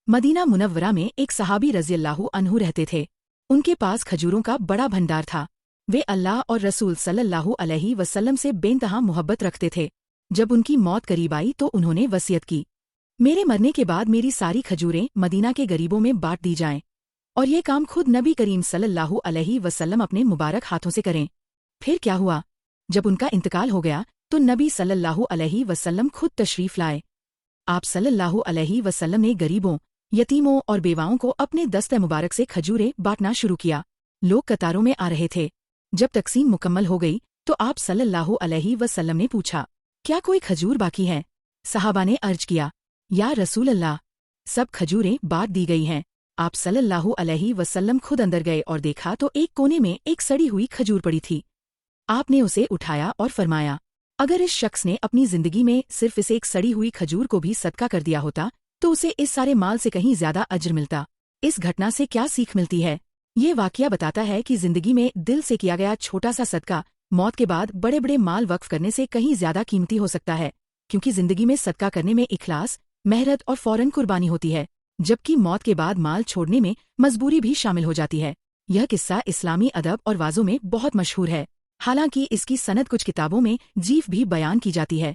Medina Munawwara में एक सहाबी रज़ियल्लाहु अन्हु रहते थे। उनके पास खजूरों का बड़ा भंडार था। वे अल्लाह और रसूल सल्लल्लाहु अलैहि वसल्लम से बेइंतहा मोहब्बत रखते थे। जब उनकी मौत करीब आई तो उन्होंने वसीयत की, मेरे मरने के बाद मेरी सारी खजूरें मदीना के गरीबों में बांट दी जाएं, और ये काम खुद नबी करीम सल्लल्लाहु अलैहि वसल्लम अपने मुबारक हाथों से करें। फिर क्या हुआ? जब उनका इंतकाल हो गया तो नबी सल्लल्लाहु अलैहि वसल्लम खुद तशरीफ लाए। आप सल्लल्लाहु अलैहि वसल्लम ने गरीबों, यतीमों और बेवाओं को अपने दस्ते मुबारक से खजूरें बांटना शुरू किया। लोग कतारों में आ रहे थे। जब तकसीम मुकम्मल हो गई तो आप सल्लल्लाहु अलैहि वसल्लम ने पूछा, क्या कोई खजूर बाकी है? सहाबा ने अर्ज किया, या रसूल अल्लाह, सब खजूरें बांट दी गई हैं। आप सल्लल्लाहु अलैहि वसल्लम खुद अंदर गए और देखा तो एक कोने में एक सड़ी हुई खजूर पड़ी थी। आपने उसे उठाया और फरमाया, अगर इस शख्स ने अपनी जिंदगी में सिर्फ इस एक सड़ी हुई खजूर को भी सदका कर दिया होता तो उसे इस सारे माल से कहीं ज्यादा अज्र मिलता। इस घटना से क्या सीख मिलती है? ये वाकया बताता है कि जिंदगी में दिल से किया गया छोटा सा सदका मौत के बाद बड़े बड़े माल वक्फ करने से कहीं ज्यादा कीमती हो सकता है, क्योंकि जिंदगी में सदका करने में इखलास, मेहनत और फौरन कुर्बानी होती है, जबकि मौत के बाद माल छोड़ने में मजबूरी भी शामिल हो जाती है। यह किस्सा इस्लामी अदब और वाज़ों में बहुत मशहूर है। हालांकि इसकी सनद कुछ किताबों में जीफ भी बयान की जाती है।